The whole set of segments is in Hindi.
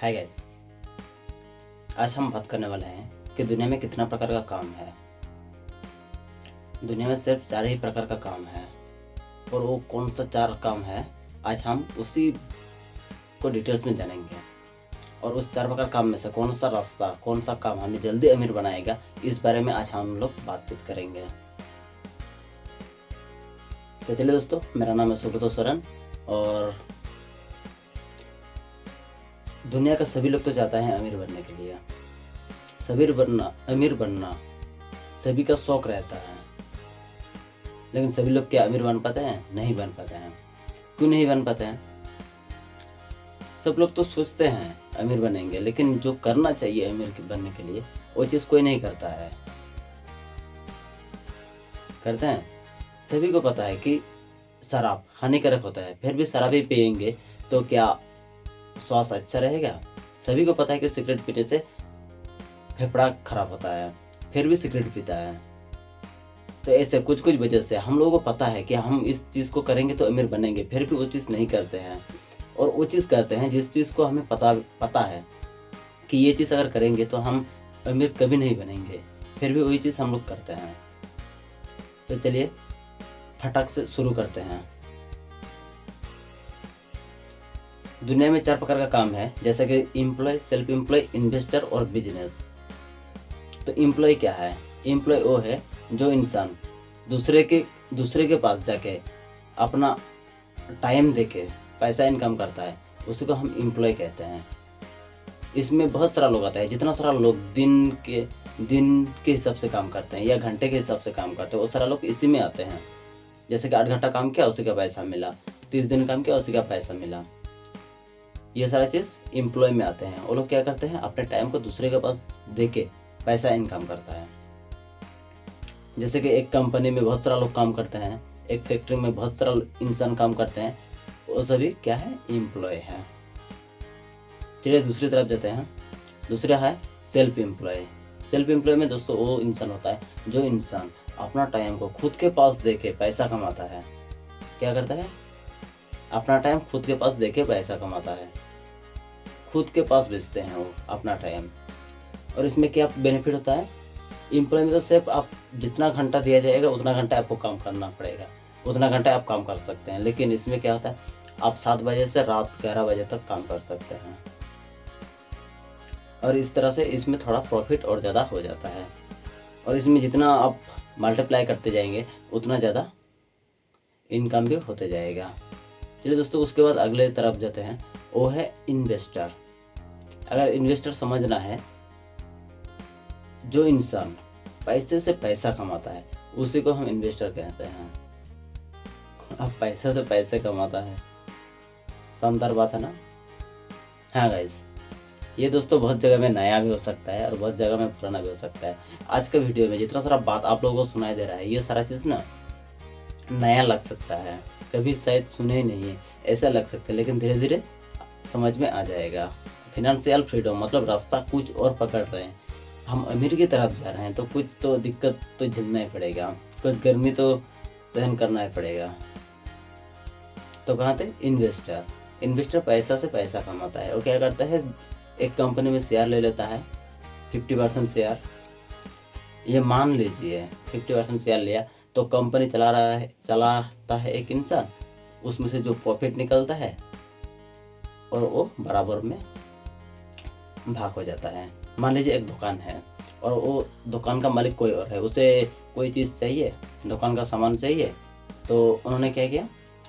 हाय गाइस, आज हम बात करने वाले हैं कि दुनिया में कितना प्रकार का काम है। दुनिया में सिर्फ 4 ही प्रकार का काम है और वो कौन सा 4 काम है, आज हम उसी को डिटेल्स में जानेंगे। और उस 4 प्रकार काम में से कौन सा रास्ता, कौन सा काम हमें जल्दी अमीर बनाएगा, इस बारे में आज हम लोग बातचीत करेंगे। तो चलिए दोस्तों, मेरा नाम है सुब्रत सोरेन और दुनिया का सभी लोग तो चाहता है अमीर बनने के लिए। अमीर बनना सभी का शौक रहता है, लेकिन सभी लोग क्या अमीर बन पाते हैं? नहीं बन पाते हैं। क्यों नहीं बन पाते हैं? सब लोग तो सोचते हैं अमीर बनेंगे, लेकिन जो करना चाहिए अमीर बनने के लिए वो चीज़ कोई नहीं करता है। करते हैं? सभी को पता है कि शराब हानिकारक होता है, फिर भी शराब ही पिएंगे तो क्या स्वास्थ्य अच्छा रहेगा? सभी को पता है कि सिगरेट पीने से फेफड़ा खराब होता है, फिर भी सिगरेट पीता है। तो ऐसे कुछ कुछ वजह से हम लोगों को पता है कि हम इस चीज़ को करेंगे तो अमीर बनेंगे, फिर भी वो चीज़ नहीं करते हैं। और वो चीज़ करते हैं जिस चीज़ को हमें पता है कि ये चीज़ अगर करेंगे तो हम अमीर कभी नहीं बनेंगे, फिर भी वही चीज़ हम लोग करते हैं। तो चलिए फटाक से शुरू करते हैं। दुनिया में 4 प्रकार का काम है, जैसे कि एम्प्लॉय, सेल्फ एम्प्लॉय, इन्वेस्टर और बिजनेस। तो एम्प्लॉय क्या है? एम्प्लॉय वो है जो इंसान दूसरे के पास जाके अपना टाइम देके पैसा इनकम करता है, उसी को हम एम्प्लॉय कहते हैं। इसमें बहुत सारा लोग आता है, जितना सारा लोग दिन के हिसाब से काम करते हैं या घंटे के हिसाब से काम करते हैं, वो सारा लोग इसी में आते हैं। जैसे कि 8 घंटा काम किया उसी का पैसा मिला, 30 दिन काम किया उसी का पैसा मिला। ये सारा चीज़ एम्प्लॉय में आते हैं। वो लोग क्या करते हैं? अपने टाइम को दूसरे के पास दे के पैसा इनकम करता है। जैसे कि एक कंपनी में बहुत सारा लोग काम करते हैं, एक फैक्ट्री में बहुत सारा इंसान काम करते हैं, वो सभी क्या है? एम्प्लॉय है। चलिए दूसरी तरफ जाते हैं। दूसरा है सेल्फ एम्प्लॉय। सेल्फ एम्प्लॉय में दोस्तों वो इंसान होता है जो इंसान अपना टाइम को खुद के पास दे के पैसा कमाता है। क्या करता है? अपना टाइम खुद के पास दे के पैसा कमाता है, खुद के पास बेचते हैं वो अपना टाइम। और इसमें क्या बेनिफिट होता है? एम्प्लॉय में तो सिर्फ आप जितना घंटा दिया जाएगा उतना घंटा आपको काम करना पड़ेगा, उतना घंटा आप काम कर सकते हैं। लेकिन इसमें क्या होता है? आप 7 बजे से रात 11 बजे तक काम कर सकते हैं, और इस तरह से इसमें थोड़ा प्रॉफिट और ज़्यादा हो जाता है। और इसमें जितना आप मल्टीप्लाई करते जाएंगे उतना ज़्यादा इनकम भी होते जाएगा। चलिए दोस्तों, उसके बाद अगले तरफ जाते हैं, वो है इन्वेस्टर। अगर इन्वेस्टर समझना है, जो इंसान पैसे से पैसा कमाता है उसी को हम इन्वेस्टर कहते हैं। अब पैसे से पैसे कमाता है, शानदार बात है ना? हाँ गाइस, ये दोस्तों बहुत जगह में नया भी हो सकता है और बहुत जगह में पुराना भी हो सकता है। आज के वीडियो में जितना सारा बात आप लोगों को सुनाई दे रहा है, ये सारा चीज़ ना नया लग सकता है, कभी शायद सुने ही नहीं है ऐसा लग सकता है, लेकिन धीरे धीरे समझ में आ जाएगा। फिनेंशियल फ्रीडम मतलब रास्ता कुछ और पकड़ रहे हैं, हम अमीर की तरफ जा रहे हैं, तो कुछ तो दिक्कत तो झेलना ही पड़ेगा, कुछ गर्मी तो सहन करना ही पड़ेगा। तो कहाँ थे? इन्वेस्टर। इन्वेस्टर पैसा से पैसा कमाता है। वो क्या करता है? एक कंपनी में शेयर ले लेता है, 50% शेयर। ये मान लीजिए 50% शेयर लिया, तो कंपनी चलाता है एक इंसान, उसमें से जो प्रॉफिट निकलता है और वो बराबर में भाग हो जाता है। मान लीजिए एक दुकान है और वो दुकान का मालिक कोई और है, उसे कोई चीज़ चाहिए, दुकान का सामान चाहिए, तो उन्होंने क्या किया?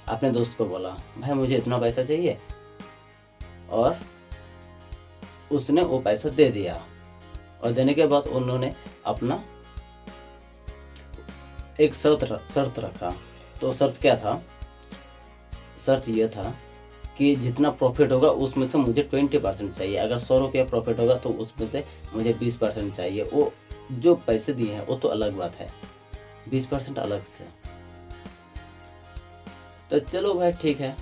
अपने दोस्त को बोला, भाई मुझे इतना पैसा चाहिए, और उसने वो पैसा दे दिया। और देने के बाद उन्होंने अपना एक शर्त रखा। तो शर्त क्या था? शर्त ये था कि जितना प्रॉफिट होगा उसमें से मुझे 20% चाहिए। अगर 100 रुपया प्रॉफिट होगा तो उसमें से मुझे 20% चाहिए। वो जो पैसे दिए हैं वो तो अलग बात है, 20% अलग से। तो चलो भाई ठीक है,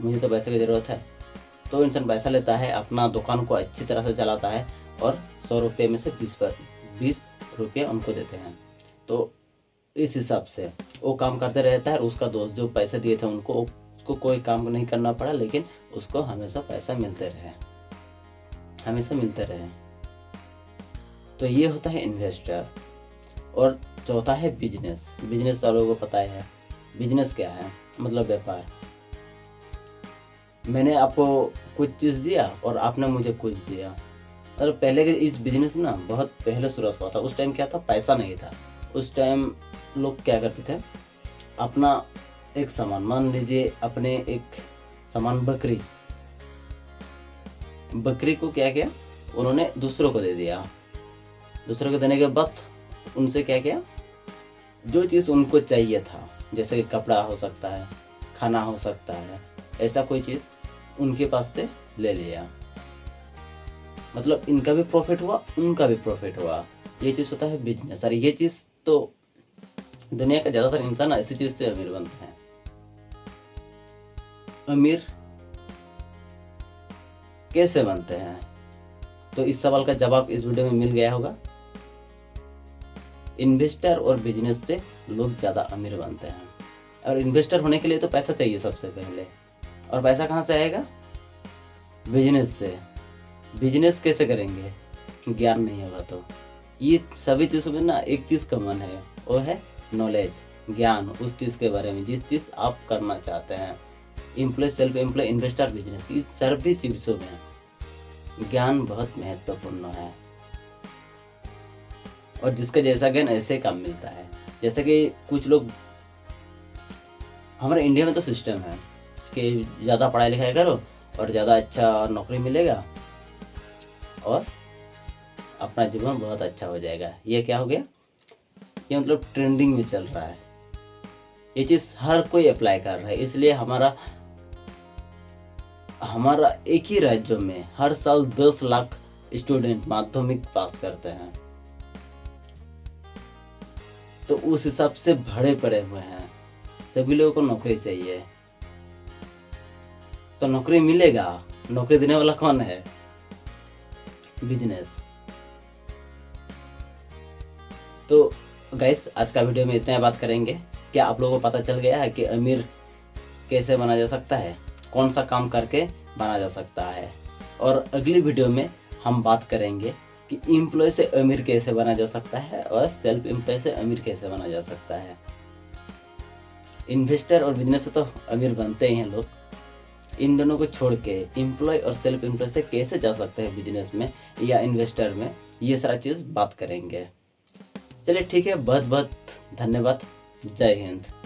मुझे तो पैसे की ज़रूरत है। तो इंसान पैसा लेता है, अपना दुकान को अच्छी तरह से चलाता है और 100 रुपये में से 20 रुपये उनको देते हैं। तो इस हिसाब से वो काम करते रहता है। और उसका दोस्त जो पैसे दिए थे उसको कोई काम नहीं करना पड़ा, लेकिन उसको हमेशा पैसा मिलते रहे। हमेशा मिलते रहे। तो ये होता है इन्वेस्टर। और चौथा है बिजनेस। बिजनेस आप लोगों को पता है। बिजनेस क्या है? मतलब व्यापार। मैंने आपको कुछ चीज़ दिया और आपने मुझे कुछ दिया। और पहले के इस बिजनेस में ना बहुत पहले शुरुआत हुआ था। उस टाइम क्या था, पैसा नहीं था। उस टाइम लोग क्या करते थे, अपना एक सामान, मान लीजिए अपने एक सामान बकरी को क्या किया, उन्होंने दूसरों को दे दिया। दूसरों को देने के बाद उनसे क्या किया, जो चीज़ उनको चाहिए था, जैसे कि कपड़ा हो सकता है, खाना हो सकता है, ऐसा कोई चीज़ उनके पास से ले लिया। मतलब इनका भी प्रॉफिट हुआ, उनका भी प्रॉफिट हुआ। ये चीज़ होता है बिजनेस। और ये चीज़ तो दुनिया का ज़्यादातर इंसान ऐसी चीज़ से अमीर बनते हैं। अमीर कैसे बनते हैं? तो इस सवाल का जवाब इस वीडियो में मिल गया होगा। इन्वेस्टर और बिजनेस से लोग ज़्यादा अमीर बनते हैं। और इन्वेस्टर होने के लिए तो पैसा चाहिए सबसे पहले। और पैसा कहाँ से आएगा? बिजनेस से। बिजनेस कैसे करेंगे? ज्ञान नहीं होगा तो। ये सभी चीज़ों में ना एक चीज़ कॉमन है, वो है नॉलेज, ज्ञान उस चीज़ के बारे में जिस चीज़ आप करना चाहते हैं। Employ, self employ, investor, business, इस सभी चीज़ों में ज्ञान बहुत महत्वपूर्ण है। और जिसका जैसा ज्ञान ऐसे काम मिलता है। जैसे कि कुछ लोग, हमारे इंडिया में तो सिस्टम है कि ज़्यादा पढ़ाई लिखाई करो और ज़्यादा अच्छा नौकरी मिलेगा और अपना जीवन बहुत अच्छा हो जाएगा। ये क्या हो गया? ये मतलब ट्रेंडिंग में चल रहा है। ये चीज़ हर कोई अप्लाई कर रहा है। इसलिए हमारा एक ही राज्य में हर साल 10 लाख स्टूडेंट माध्यमिक पास करते हैं। तो उस हिसाब से भरे पड़े हुए हैं। सभी लोगों को नौकरी चाहिए। तो नौकरी मिलेगा, नौकरी देने वाला कौन है? बिजनेस। तो गाइस, आज का वीडियो में इतना ही बात करेंगे। क्या आप लोगों को पता चल गया है कि अमीर कैसे बना जा सकता है, कौन सा काम करके बना जा सकता है? और अगली वीडियो में हम बात करेंगे कि एम्प्लॉय से अमीर कैसे बना जा सकता है और सेल्फ एम्प्लॉय से अमीर कैसे बना जा सकता है। इन्वेस्टर और बिजनेस से तो अमीर बनते ही हैं लोग। इन दोनों को छोड़ के एम्प्लॉय और सेल्फ एम्प्लॉय से कैसे जा सकते हैं बिजनेस में या इन्वेस्टर में, ये सारा चीज़ बात करेंगे। चलिए ठीक है, बहुत बहुत धन्यवाद। जय हिंद।